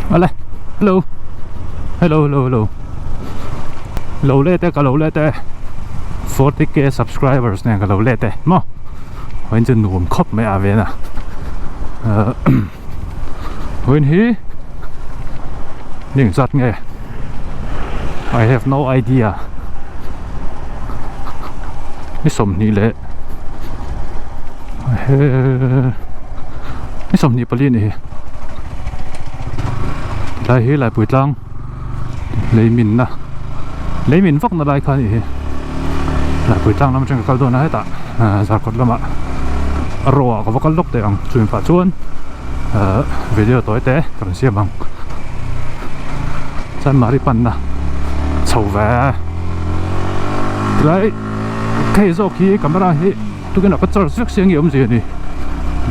Hello, hello, hello, hello, hello. Lâu lệ thế, cả lâu lệ thế. 40k subscribers này, cả lâu lệ thế. Mà, hoàn全nuông khóc mấy à về nè. Hoàn hi, nhưng rất nghe. I have no idea. Cái sầm ní lệ. Cái sầm ní bao nhiêu này? Lại hi lại bụi trăng, lấy mình na, lấy mình vóc nó lại khai này, lại bụi trăng nằm trong cái câu đó này ta, giả cốt lắm ạ, rồi có vóc cái lúc để ăn chuyên phát chuan, video tối té, còn xem bằng, chân mà đi pan na, sầu về, lại cái số khi camera hi, tôi cái nào có charge rất siêng nhiều gì này,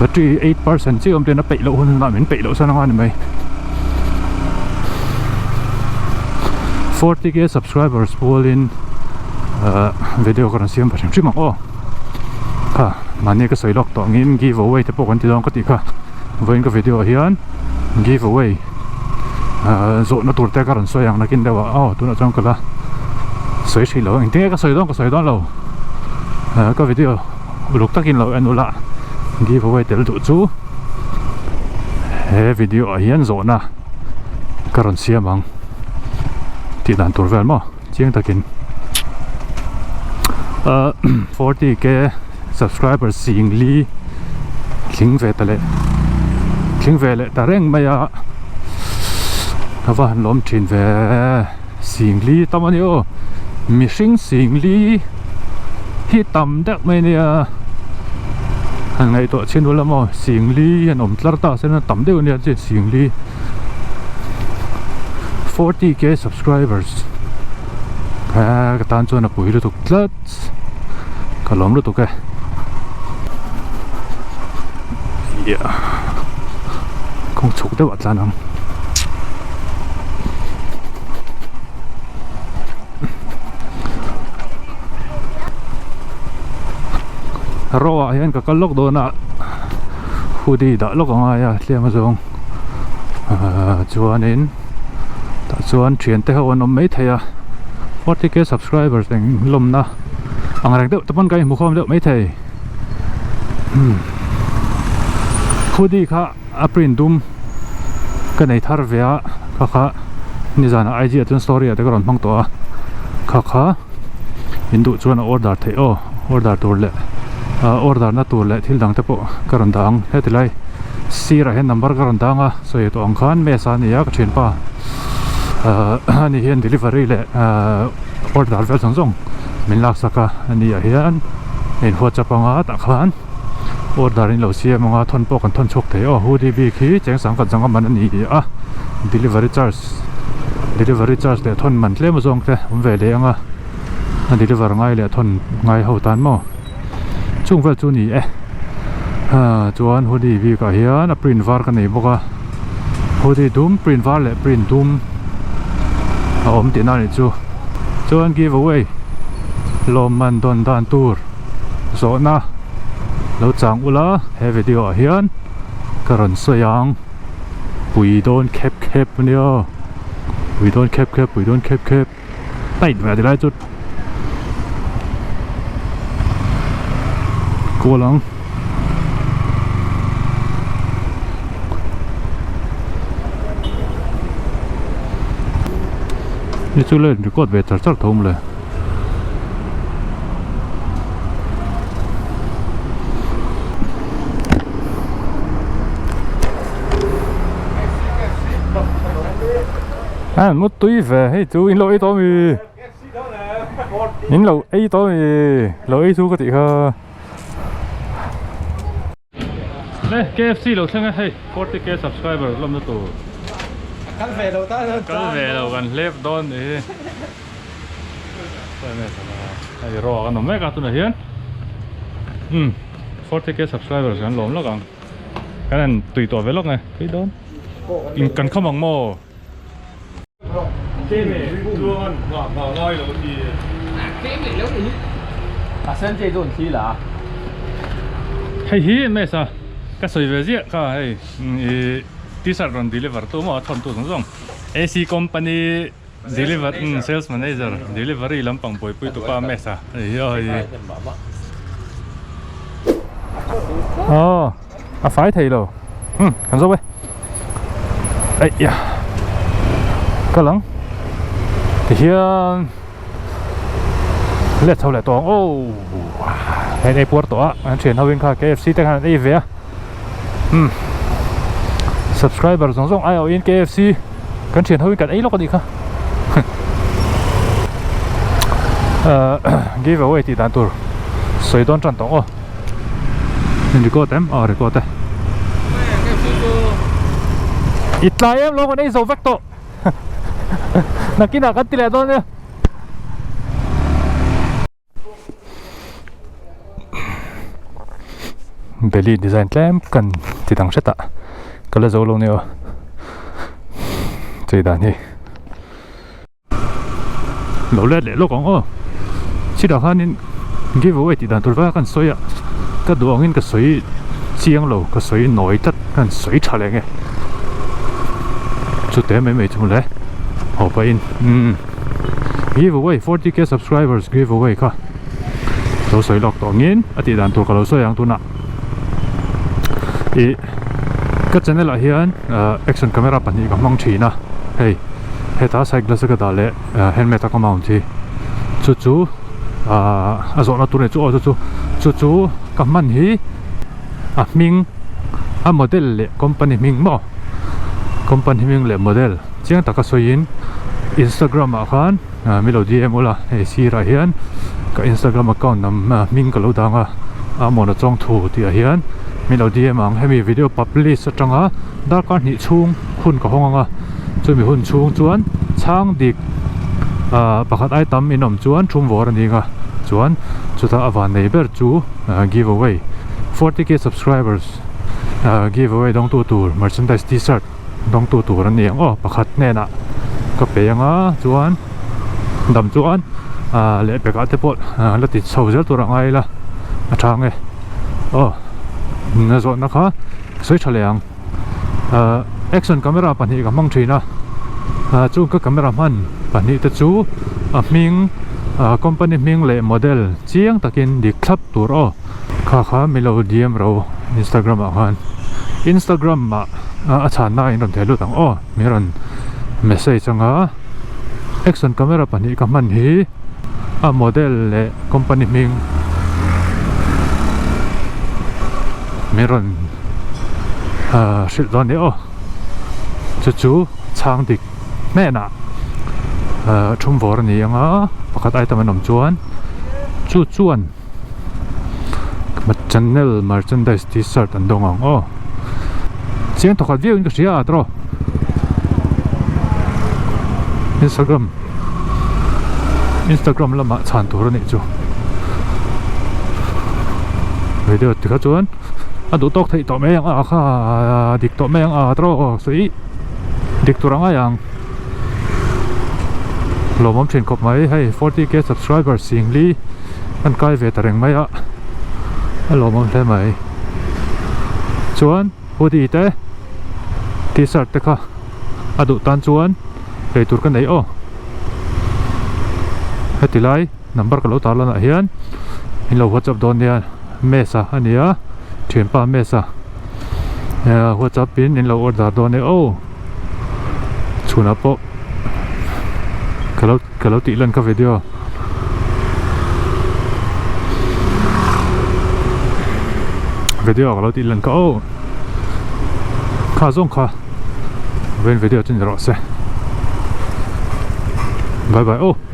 battery 8% chứ ông trên nó bị lộ hơn là mình bị lộ sao nó ngon mày. 40k subscribers pull in video kan siam parim chimang o kha mani ka soilok to ngin giveaway te pokon ti dong ka ti kha voin ka video hian giveaway zo na tur te karan soyang nakin dewa o tu na chang kala soi chi lo ing te ka soi dong lo ka video uluk takin lo anula giveaway tel du chu he video hian zo na karan siamang thì đàn tour về mà chiang takin 40k subscribers seeing li thling về lệ ta reng mày à và hắn lom trên về seeing li tao mà nhớ missing seeing li hit tầm đẹp mày nè hàng ngày tụi trên đó là mà seeing li anh ôm lát ta sẽ là tầm đều nè chứ seeing li 40k subscribers cái tan cho nó bùi được lắm cả lắm được cái yeah không chụp được bạn nào rồi hiện cái lốc đó nè khu đi đã lốc ở ngoài à liêm mà dùng cho nên chuan thian te ho nom mấy thầy à 40k subscribers anh lom na ang rang deuh tapan kai mukhom deuh mấy thầy khudi kha aprin dum cái này thar vea kha ni jana IG atun story ate karon phang to kha hindu chuan order thei o order tur le order na tur le thil dang te po karon dang hetilai sira he number karon danga so ye to ang khan me sa ni ya ka thin pa anih hian delivery le order vel song min lak saka ani a hian in ho chapanga ta khan order in lo siam anga thon po kan thon chok thei o hu di bi khi cheng sang kan janga man ani a delivery charge le thon man tle ma zong te ve le anga deliver ngai le thon ngai ho tan mo chung vel chu ni chuan hu di bi ka hian a print var kan nei boka hu di dum print var le print dum om ti na ni chu chuan giveaway lom man don dan tur zo na lo chang ula he video hian karon soyang we don't kep nio we don't kep tai ma de lai chu ko langนี่ช่วยเล่นรีคอร์ดเวทจัดทุ่มเลยmất túi về hay chú in lỗi to mi in lỗi ấy to mi lỗi chú có thể ha đây KFC lỗi sang hay 40k subscriber làm nó tổ cắn về đầu gần lép đón đi đây rò cái nó mấy cái tụi này hiến 40k subscribers gần lốm lắm càng cái này tùy tổ với lốc này thấy đón in cần không bằng mò cái này luôn ngọt lôi rồi thì cái này lúc này sen这种题了hay hí mấy sao cái sợi về gì cả hay t-shirt run deliver tu mo thon tu song AC company deliver sales manager delivery lampang poi pui tu pa mesa ơi phải thì rồi cảm xúc ấy ấy ya cái lắm thì hian lệ thâu lệ toang hay đây buổi tối anh chuyển hậu viên cả KFC tại hàng đây về subscriber giống ai ở in KFC cần chuyển hậu viên cả ấy nó có gì không giveaway thì đàn tour soi đón trần tổng nên đi coi tem đi coi tem ít lại em lo còn đây dầu vector tổ là cái nào cắt tỷ lệ thôi nhá belly design tem cần thì thằng sẽ tạ cái là dầu luôn nữa chơi đàn đi lẩu lết lẽ lúc còn chỉ đạo hắn nên giveaway thì đàn tôi phải cần soi cái đồ ăn cái soi chiang lẩu cái soi nổi tất cái soi chả lẽ nghe chút té mấy chung lẽ họ phải in giveaway 40k subscribers giveaway cả lẩu soi lọc tổ nghiến thì đàn tôi có lẩu soi ăn tôi nè cái channel là hian action camera pani ka mang thina hey heta cycle sa ka dale helmet ka mount thi chu azona tu ne chu ka man hi ming model le company ming mo company ming le model chiang ta ka soin Instagram khan melody emola he si ra hian ka Instagram account nam ming ka lo danga mona chong thu ti hian melody mang hemi video publish atanga darkar ni chhung hun ka honga chu mi hun chung chuan chang dik pakhat ai tam inom chuan thum vor ani nga chuan chuta awan neighbor chu giveaway 40k subscribers giveaway dong tu tur merchandise t-shirt dong tu tur ani pakhat ne na ka pe anga chuan dam chuan le pe ka te pot la ti chho zel tur angai la athang e na zo na kha soi chaleang action camera pani ka mang thina chu ka camera man pani ta chu ming company ming le model chiang takin di club tur kha melodium ro Instagram han Instagram ma channa in ron thehluh tang miron message anga action camera pani ka man hi model le company ming miron shil don ni chu chang dik me na thum vor ni anga pakhat ai tam nom chuan chuan ma channel merchandise t-shirt an dong ang chiang to khat view in ka ria tro Instagram lama chan tur ni chu video ti kha chuan adu tok thei to me yang kha dik to me yang tro sui dik turanga yang lo mom chen kop mai hey 40k subscribers singli an kai ve tareng mai lo mom hle mai chuan hoodie te t-shirt te kha adu tan chuan ei tur kan nei hetilai number ka lo tar lana hian in lo WhatsApp don nia mesa ania thian pa mesa WhatsApp pin in lo order don ne chuna po kalau ti lan ka video kalau ti lan ka kha zong kha ven video chin ro se bye bye